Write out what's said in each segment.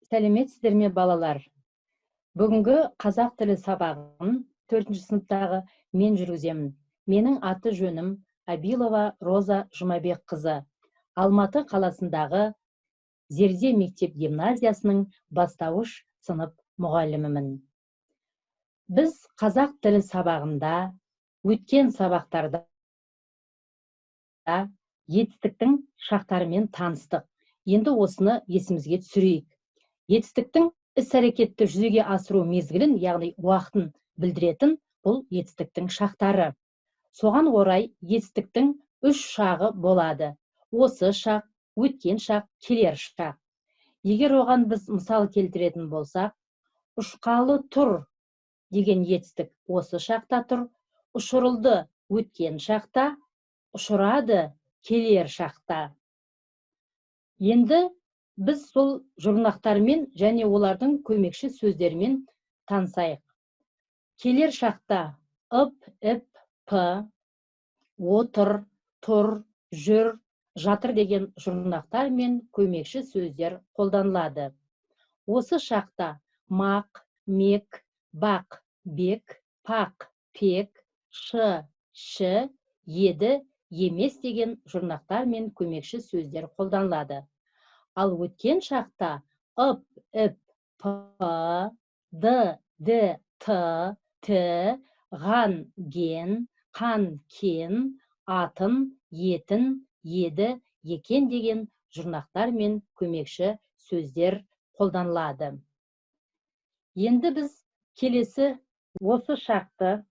Сәлеметсіздер ме, балалар? Бүгінгі қазақ тілі сабағын 4-ші сыныптағы мен жүргіземін. Менің аты жөнім Абилова Роза Жұмабек қызы. Алматы қаласындағы Зерде мектеп гимназиясының бастауыш сынып мұғалімімін. Біз қазақ тілі сабағында өткен сабақтарда етістіктің шақтарымен таныстық. Енді осыны есімізге түсірейік. Етістіктің іс-әрекетті жүзеге асыру мезгілін, яғни уақытын білдіретін бұл етістіктің шақтары. Соған орай етістіктің 3 шағы болады. Осы шақ, өткен шақ, келер шақ. Егер оған біз мысал келтіретін болсақ, ұшқалы тұр деген етістік осы шақта тұр, ұшырылды өткен шақта, ұшырады келер шақта. Енді біз сол жұрнақтармен және олардың көмекші сөздерімен танысайық. Келер шақта ып, іп, п, отыр, тұр, жүр, жатыр деген жұрнақтар мен көмекші сөздер қолданылады. Осы шақта мақ, мек, бақ, бек, пақ, пек, шы, ші, еді, емес деген жұрнақтар мен көмекші сөздер қолданылады. Ал өткен шақта ып, іп, п, д, д, т, т, ған, ген, қан, кен, атын, етін, еді, екен деген жұрнақтар мен көмекші сөздер қолданылады. Енді біз келесі осы шақты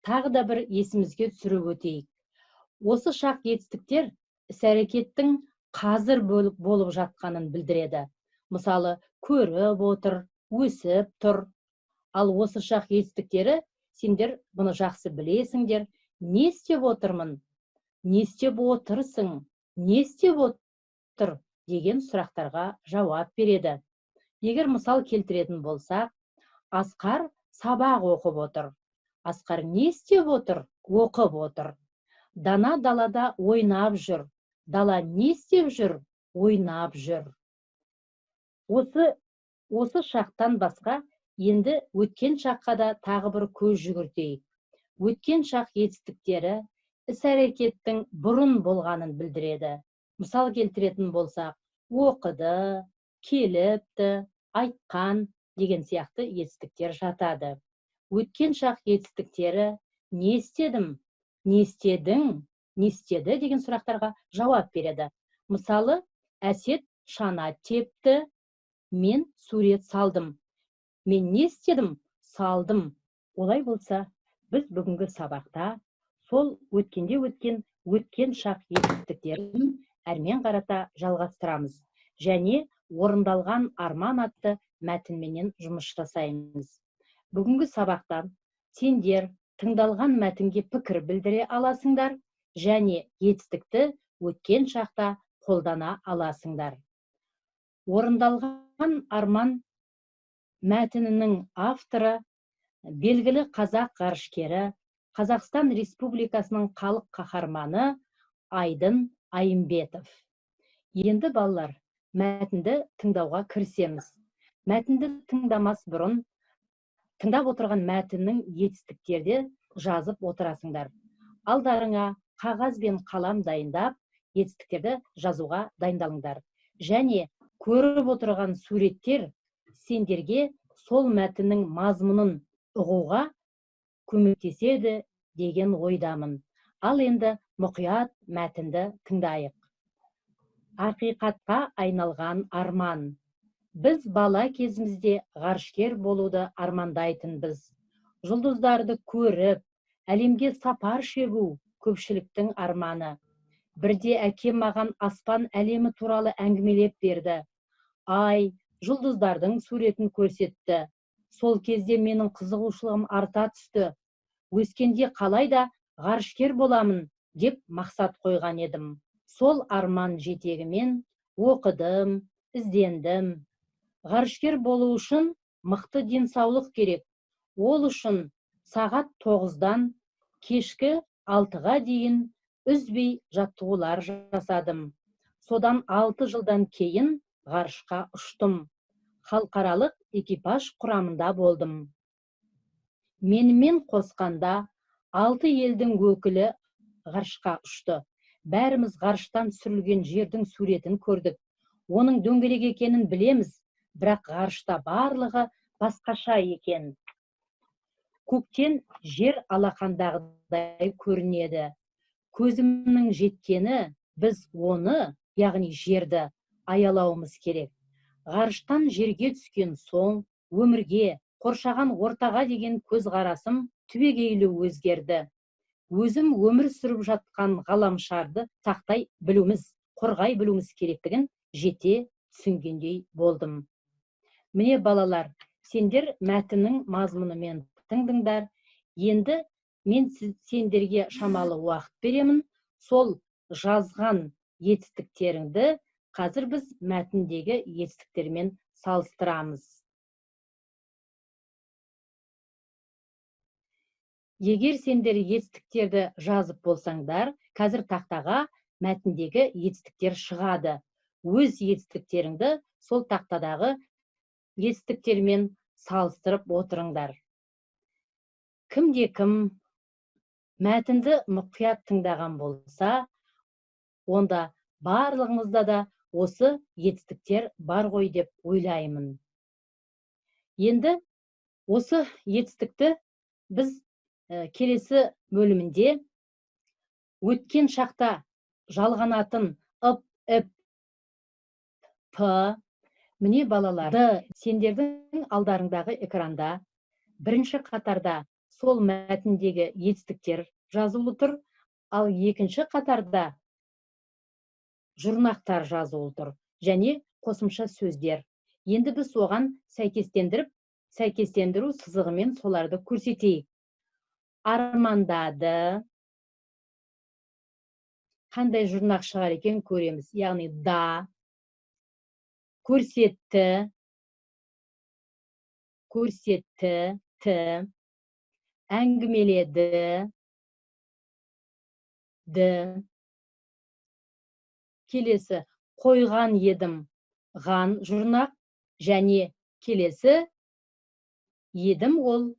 тағы да бір есімізге түсіріп өтейік. Осы шақ етістіктер іс-әрекеттің қазір болып жатқанын білдіреді. Мысалы, көріп отыр, өсіп тұр. Ал осы шақ етістіктері, сендер бұны жақсы білесіңдер. Не істеп отырмын? Не істеп отырсың? Не істеп отыр? Деген сұрақтарға жауап береді. Егер мысал келтіретін болсақ, Асқар сабақ оқып отыр. Асқар не істеп отыр? Оқып отыр. Дана далада ойнап жүр. Дала не істеп жүр? Ойнап жүр. Осы шақтан басқа енді өткен шаққа да тағы бір көз жүгіртейік. Өткен шақ етістіктері іс-әрекеттің бұрын болғанын білдіреді. Мысал келтіретін болсақ, оқыды, келіпті, айтқан деген сияқты етістіктер жатады. Өткен шақ етістіктері не істедім, не істедің, не істеді деген сұрақтарға жауап береді. Мысалы, Әсет шана тепті, мен сурет салдым. Мен не істедім? Салдым. Олай болса, біз бүгінгі сабақта сол өткен шақ етістіктерін әрмен қарата жалғастырамыз. Және орындалған арман атты мәтінменен жұмыс жасаймыз. Бүгінгі сабақта сендер тыңдалған мәтінге пікір білдіре аласыңдар және етістікті өткен шақта қолдана аласыңдар. Орындалған арман мәтінінің авторы белгілі қазақ ғарышкері, Қазақстан Республикасының халық қаһарманы Айдын Айымбетов. Енді балалар, мәтінді тыңдауға кірісеміз. Мәтінді тыңдамас бұрын тыңдап отырған мәтіннің етістіктерді жазып отырасыңдар. Алдарыңа қағаз бен қалам дайындап, етістіктерді жазуға дайындалыңдар. Және көріп отырған суреттер сендерге сол мәтіннің мазмұнын ұғуға көмектеседі деген ойдамын. Ал енді мұқият мәтінді тыңдайық. Ақиқатқа айналған арман. Біз бала кезімізде ғарышкер болуды армандайтынбыз. Жұлдыздарды көріп, әлемге сапар шегу көпшіліктің арманы. Бірде әкем маған аспан әлемі туралы әңгімелеп берді. Ай, жұлдыздардың суретін көрсетті. Сол кезде менің қызығушылығым арта түсті. Өскенде қалайда ғарышкер боламын деп мақсат қойған едім. Сол арман жетегімен оқыдым, іздендім. Ғарышкер болу үшін мықты денсаулық керек. Ол үшін сағат 9-дан кешкі 6-ға дейін үзбей жаттығулар жасадым. Содан 6 жылдан кейін ғарышқа ұштым. халықаралық экипаж құрамында болдым. Менімен қосқанда 6 елдің өкілі ғарышқа ұшты. Бәріміз ғарыштан түсірілген жердің суретін көрдік. Оның дөңгелек екенін білеміз, бірақ ғарышта барлығы басқаша екен. Көктен жер алақандағыдай көрінеді. Көзімнің жеткені, біз оны, яғни жерді, аялауымыз керек. Ғарыштан жерге түскен соң, өмірге, қоршаған ортаға деген көзқарасым түбегейлі өзгерді. Өзім өмір сүріп жатқан ғаламшарды сақтай білуіміз, қорғай білуіміз керектігін жете түсінгендей болдым. Міне балалар, сендер мәтіннің мазмұнымен тыңдыңдар. Енді мен сендерге шамалы уақыт беремін. Сол жазған етістіктеріңді қазір біз мәтіндегі етістіктермен салыстырамыз. Егер сендер етістіктерді жазып болсаңдар, қазір тақтаға мәтіндегі етістіктер шығады. Өз етістіктеріңді сол тақтадағы етістіктермен салыстырып отырыңдар. Кімде-кім мәтінді мұқият тыңдаған болса, онда барлығымызда да осы етістіктер бар ғой деп ойлаймын. Енді осы етістікті біз келесі бөлімінде өткен шақта жалғанатын ып, үп, п, міне балалар, сендердің алдарыңдағы экранда бірінші қатарда сол мәтіндегі етістіктер жазулы тұр, ал екінші қатарда жұрнақтар жазулы тұр, және қосымша сөздер. Енді біз оған сәйкестендіру сызығымен соларды көрсетейік. Армандады. Қандай жұрнақ шығар екен көреміз. Яғни да. Көрсетті. Көрсетті. Т. Әңгімеледі. Д. Келесі қойған едім. Ған жұрнақ. Және келесі едім ол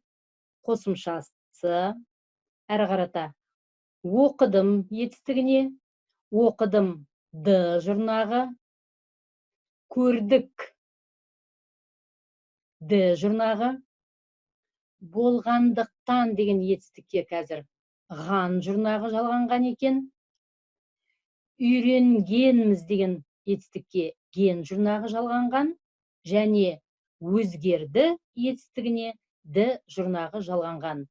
қосымшасы. Әрі қарата оқыдым етістігіне, оқыдым д жұрнағы, көрдік д жұрнағы, болғандықтан деген етістікке қазір ған жұрнағы жалғанған екен, үйренгенміз деген етістікке ген жұрнағы жалғанған, және өзгерді етістігіне д жұрнағы жалғанған.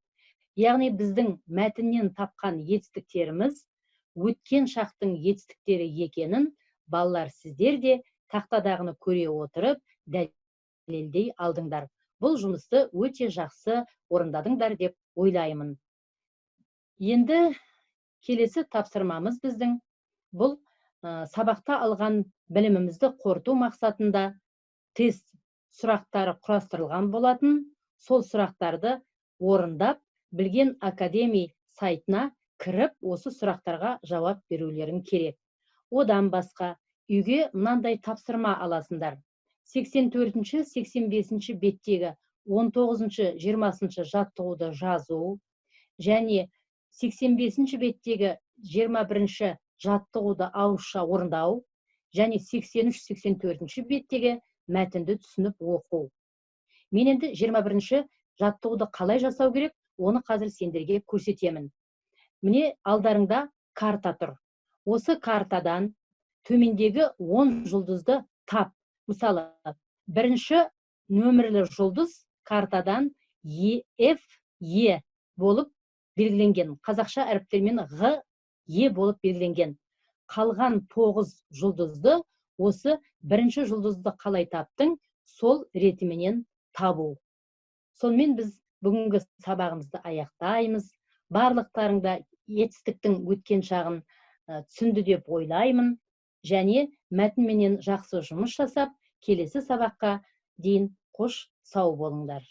Яғни біздің мәтіннен тапқан етістіктеріміз өткен шақтың етістіктері екенін балалар сіздер де тақтадағыны көре отырып дәлелдей алдыңдар. Бұл жұмысты өте жақсы орындадыңдар деп ойлаймын. Енді келесі тапсырмамыз біздің бұл сабақта алған білімімізді қорыту мақсатында тест сұрақтары құрастырылған болатын. Сол сұрақтарды орындап, Білген Академи сайтына кіріп, осы сұрақтарға жауап берулерің керек. Одан басқа үйге мынандай тапсырма аласыңдар. 84-85 беттегі 19-20 жаттығуды жазу, және 85 беттегі 21 жаттығуды ауызша орындау, және 83-84 беттегі мәтінді түсініп оқу. Мен енді 21 жаттығуды қалай жасау керек, оны қазір сендерге көрсетемін. Міне алдарыңда карта тұр. Осы картадан төмендегі 10 жұлдызды тап. Мысалы, бірінші нөмірлі жұлдыз картадан F, E болып белгіленген. Қазақша әріптермен Ғ, Е болып белгіленген. Қалған 9 жұлдызды осы бірінші жұлдызды қалай таптың, сол ретіменен табу. Сонымен біз бүгінгі сабағымызды аяқтаймыз. Барлықтарыңда етістіктің өткен шағын түсінді деп ойлаймын. Және мәтінменен жақсы жұмыс жасап, келесі сабаққа дейін қош сау болыңдар.